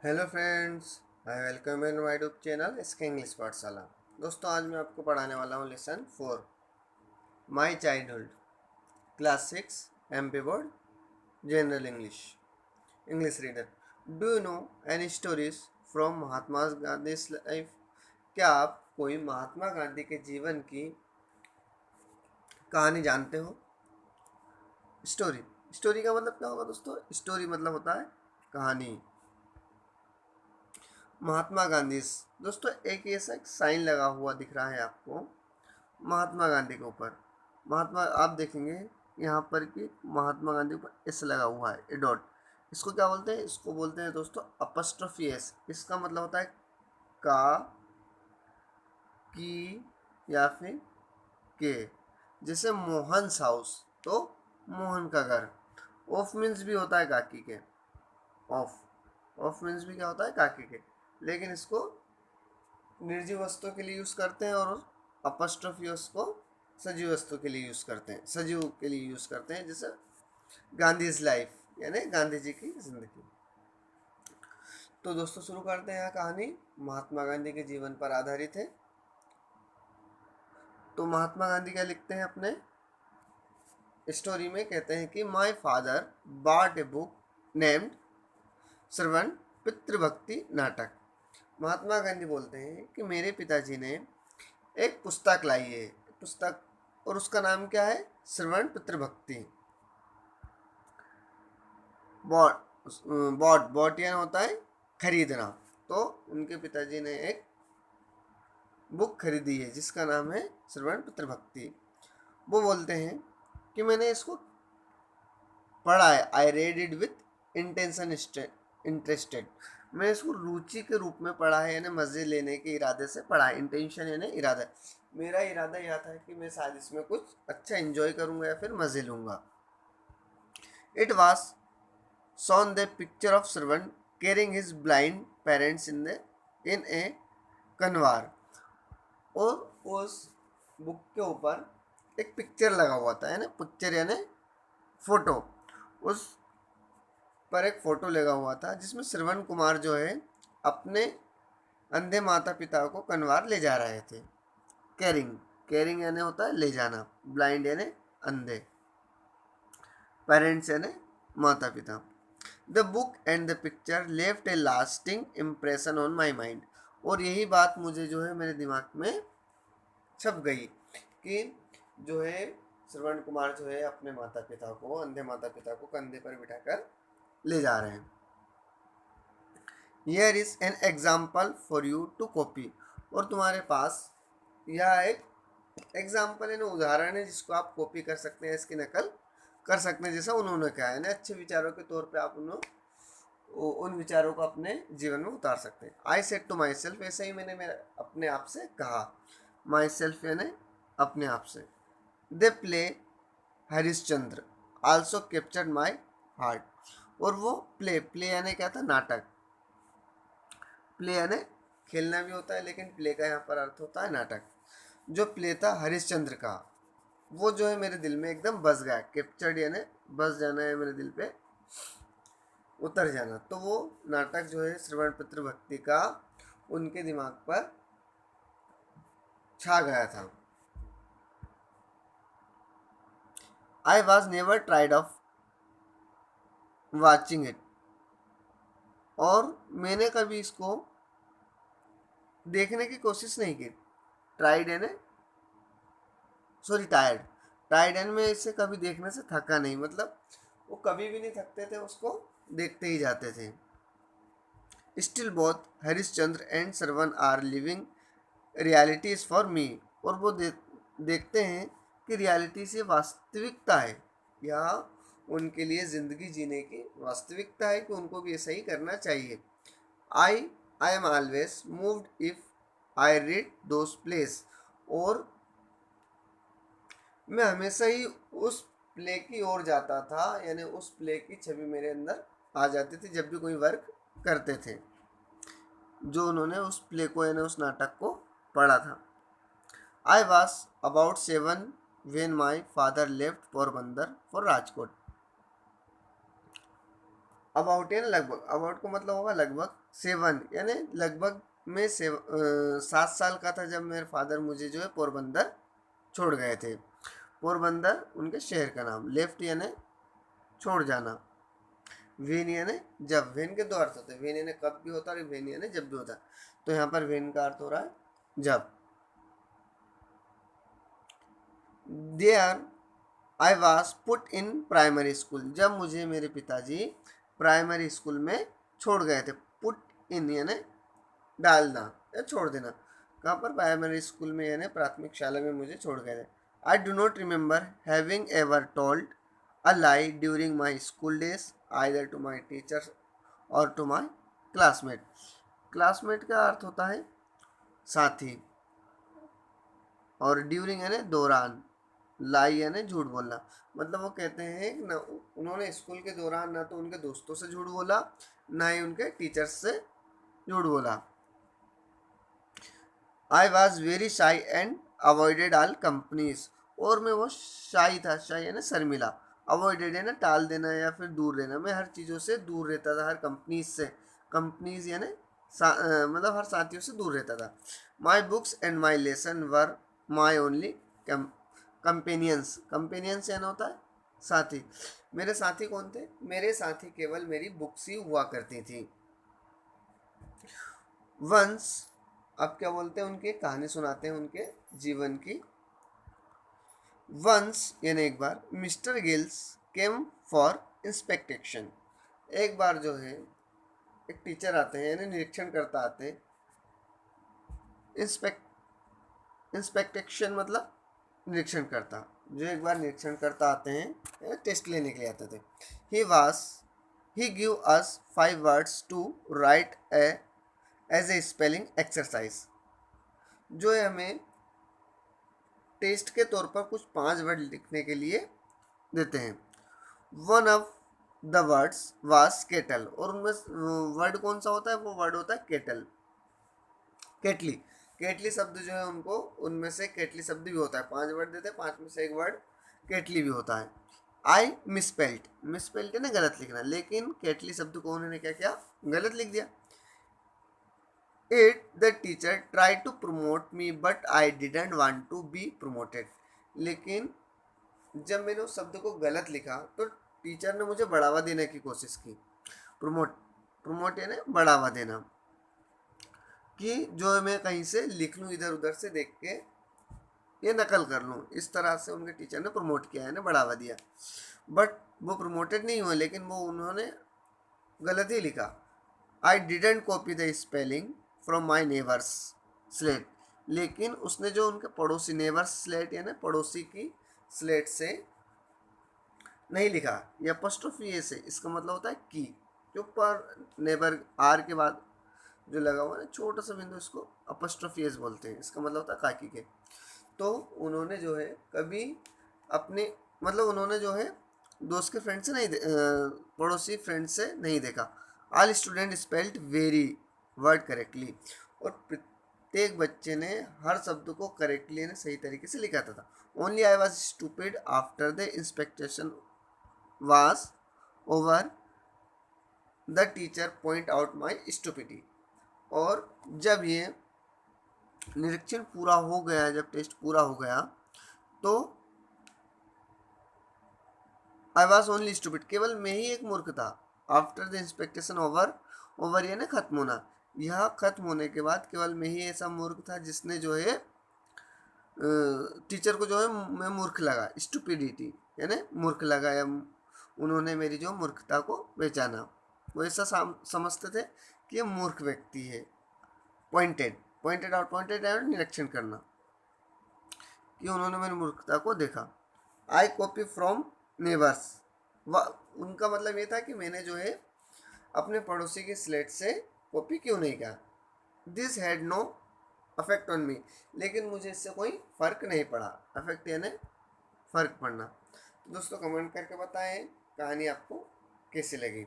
Hello friends, I welcome in my YouTube channel इसके English पाठशाला। दोस्तों, आज मैं आपको पढ़ाने वाला हूँ lesson 4 my childhood, class 6 MP board, general English, English reader. Do you know any stories from Mahatma Gandhi life? क्या आप कोई महात्मा गांधी के जीवन की कहानी जानते हो? स्टोरी, स्टोरी का मतलब क्या होगा दोस्तों? स्टोरी मतलब होता है कहानी। महात्मा गांधी, दोस्तों एक ऐसा एक साइन लगा हुआ दिख रहा है आपको महात्मा गांधी के ऊपर। महात्मा, आप देखेंगे यहाँ पर कि महात्मा गांधी के ऊपर एस लगा हुआ है, ए डॉट। इसको क्या बोलते हैं? इसको बोलते हैं दोस्तों अपस्ट्रोफी एस। इसका मतलब होता है का, की या फिर के। जैसे मोहन्स हाउस, तो मोहन का घर। ऑफ मीन्स भी होता है काकी के। ऑफ ऑफ मीन्स भी क्या होता है? काकी के। लेकिन इसको निर्जीव वस्तु के लिए यूज करते हैं और अपस्ट्रोफी उसको सजीव वस्तु के लिए यूज करते हैं, सजीव के लिए यूज करते हैं। जैसे गांधी इज लाइफ, यानी गांधी जी की जिंदगी। तो दोस्तों शुरू करते हैं। यहाँ कहानी महात्मा गांधी के जीवन पर आधारित है। तो महात्मा गांधी क्या लिखते हैं अपने स्टोरी में? कहते हैं कि my father bought a book named Shravan Pitribhakti Natak. Mahatma Gandhi बोलते हैं कि मेरे पिताजी ने एक पुस्तक लाई है, पुस्तक, और उसका नाम क्या है? श्रवण पितृभक्ति। बॉट, बॉट यानी होता है खरीदना। तो उनके पिताजी ने एक बुक खरीदी है जिसका नाम है श्रवण पितृभक्ति। वो बोलते हैं कि मैंने इसको पढ़ा है, I read it with intention interested. मैं इसको रुचि के रूप में पढ़ा है, यानी मज़े लेने के इरादे से पढ़ा है। इंटेंशन यानी इरादा। मेरा इरादा यह था कि मैं शायद इसमें कुछ अच्छा एंजॉय करूंगा या फिर मज़े लूंगा। It was shown the picture of servant carrying his blind parents in a kanwar। और उस बुक के ऊपर एक पिक्चर लगा हुआ था, यानी पिक्चर यानी फोटो। उस पर एक फोटो लगा हुआ था जिसमें श्रवण कुमार जो है अपने अंधे माता पिता को कनवार ले जा रहे थे। कैरिंग, कैरिंग यानी होता है ले जाना, ब्लाइंड यानी अंधे, पेरेंट्स यानी माता पिता। The book and the picture left A lasting impression on my mind. और यही बात मुझे जो है मेरे दिमाग में छप गई कि जो है श्रवण कुमार जो है अपने माता पिता को, अंधे माता पिता को कंधे पर बिठाकर ले जा रहे हैं। Here is an example for you to copy. और तुम्हारे पास यह एक एग्जाम्पल है ना, उदाहरण है जिसको आप कॉपी कर सकते हैं, इसकी नकल कर सकते हैं जैसा उन्होंने कहा है ना। अच्छे विचारों के तौर पे आप उन विचारों को अपने जीवन में उतार सकते हैं। I said to myself, ऐसे ही मैंने मेरे अपने आप से कहा। माई सेल्फ यानी अपने आप से। They play Harishchandra also captured my heart. और वो प्ले, प्ले यानी क्या था? नाटक। प्ले यानी खेलना भी होता है, लेकिन प्ले का यहाँ पर अर्थ होता है नाटक। जो प्ले था हरिश्चंद्र का, वो जो है मेरे दिल में एकदम बस गया। कैप्चर्ड यानी बस जाना है, मेरे दिल पे उतर जाना। तो वो नाटक जो है श्रवण पितृभक्ति का उनके दिमाग पर छा गया था। I was never tried of watching it. और मैंने कभी इसको देखने की कोशिश नहीं की। ट्राइड यानी सॉरी टायर्ड, टायर्ड एंड में इसे कभी देखने से थका नहीं, मतलब वो कभी भी नहीं थकते थे, उसको देखते ही जाते थे। Still both Harishchandra and Shravan are living reality is for me. और वो देखते हैं कि रियलिटी से वास्तविकता है, या उनके लिए ज़िंदगी जीने की वास्तविकता है कि उनको भी ऐसा ही करना चाहिए। I I am always moved if I read those places. और मैं हमेशा ही उस प्ले की ओर जाता था, यानी उस प्ले की छवि मेरे अंदर आ जाती थी जब भी कोई वर्क करते थे, जो उन्होंने उस प्ले को यानी उस नाटक को पढ़ा था। I was about 7 when my father left Porbandar for Rajkot। About यानी लगभग, अबाउट का मतलब होगा लगभग, 7 यानी लगभग मैं 7 साल का था जब मेरे फादर मुझे जो है पोरबंदर छोड़ गए थे। पोरबंदर उनके शहर का नाम। लेफ्ट यानी छोड़ जाना। वेन यानी जब। वेन के दो अर्थ होते हैं, वेन यानी कब भी होता है और वेन यानी जब भी होता है। तो यहाँ पर वेन का अर्थ हो रहा है जब। There I was put in primary school, जब मुझे मेरे पिताजी प्राइमरी स्कूल में छोड़ गए थे। पुट इन यानी डालना या छोड़ देना। कहाँ पर? प्राइमरी स्कूल में यानी प्राथमिक शाला में मुझे छोड़ गए थे। I do not remember having ever told a lie during my school days either to my teachers or to my classmate. Classmate का अर्थ होता है साथी, और ड्यूरिंग यानी दौरान, लाई यानी झूठ बोलना। मतलब वो कहते हैं कि ना उन्होंने स्कूल के दौरान ना तो उनके दोस्तों से झूठ बोला, ना ही उनके टीचर्स से झूठ बोला। I was very shy and avoided all companies, और मैं वो शाई था। शाई यानी शर्मिला, अवॉइडेड है ना टाल देना या फिर दूर रहना। मैं हर चीज़ों से दूर रहता था, हर कंपनीज से। कंपनीज यानी मतलब हर साथियों से दूर रहता था। My books and my lesson were my only companions. Companions यानी होता है साथी। मेरे साथी कौन थे? मेरे साथी केवल मेरी बुक्स ही हुआ करती थी। वंस, अब क्या बोलते हैं, उनकी कहानी सुनाते हैं उनके जीवन की। वंस यानी एक बार, मिस्टर गिल्स केम फॉर इंस्पेक्टेशन। एक बार जो है एक टीचर आते हैं यानी निरीक्षण करता आते हैं। इंस्पेक्टेशन मतलब निरीक्षण करता। जो एक बार निरीक्षण करता आते हैं, टेस्ट लेने के लिए आते थे। He give us 5 words to write as a spelling exercise. जो है हमें टेस्ट के तौर पर कुछ 5 वर्ड लिखने के लिए देते हैं। One of the words was kettle, और उनमें वर्ड कौन सा होता है? वो वर्ड होता है केटल, केटली। केटली शब्द जो है उनको, उनमें से केटली शब्द भी होता है। 5 वर्ड देते हैं, 5 में से एक वर्ड केटली भी होता है। आई मिसपेल्ट, मिसपेल्ट है ना गलत लिखना, लेकिन केटली शब्द को उन्होंने क्या किया? गलत लिख दिया। It the teacher tried to promote me but I didn't want to be promoted। लेकिन जब मैंने उस शब्द को गलत लिखा तो टीचर ने मुझे बढ़ावा देने की कोशिश की। प्रमोट, प्रमोट यानी बढ़ावा देना, कि जो मैं कहीं से लिख लूँ इधर उधर से देख के, ये नकल कर लूँ। इस तरह से उनके टीचर ने प्रमोट किया, यानी बढ़ावा दिया। बट वो प्रमोटेड नहीं हुए, लेकिन वो उन्होंने गलत ही लिखा। I didn't copy the spelling from my neighbours slate, लेकिन उसने जो उनके पड़ोसी, नेबर्स स्लेट यानी पड़ोसी की स्लेट से नहीं लिखा। या अपोस्ट्रोफी ए से, इसका मतलब होता है की, जो पर नेबर आर के बाद जो लगा हुआ है छोटा सा बिंदु, इसको अपोस्ट्रोफी एस बोलते हैं। इसका मतलब होता है काकी के। तो उन्होंने जो है कभी अपने, मतलब उन्होंने जो है दोस्त के फ्रेंड से नहीं पड़ोसी फ्रेंड से नहीं देखा। All student spelled very word correctly, और प्रत्येक बच्चे ने हर शब्द को करेक्टली यानी सही तरीके से लिखा था। Only I was stupid after the inspection was over the teacher point out my stupidity. और जब ये निरीक्षण पूरा हो गया, जब टेस्ट पूरा हो गया, तो आई वॉज ओनली स्टूपिड, केवल मैं ही एक मूर्ख था। आफ्टर द इंस्पेक्टेशन ओवर, ओवर यानी खत्म होना, यह खत्म होने के बाद केवल मैं ही ऐसा मूर्ख था जिसने जो है टीचर को जो है मैं मूर्ख लगा, स्टूपिडिटी यानी मूर्ख लगा, या उन्होंने मेरी जो मूर्खता को पहचाना। वो ऐसा समझते थे कि ये मूर्ख व्यक्ति है। Pointed, pointed out, pointed out निरीक्षण करना, कि उन्होंने मेरी मूर्खता को देखा। आई कॉपी फ्रॉम नेबर्स, उनका मतलब ये था कि मैंने जो है अपने पड़ोसी की स्लेट से कॉपी क्यों नहीं किया। This had no affect on me, लेकिन मुझे इससे कोई फ़र्क नहीं पड़ा। अफेक्ट यानी फ़र्क पड़ना। तो दोस्तों कमेंट करके बताएं कहानी आपको कैसी लगी।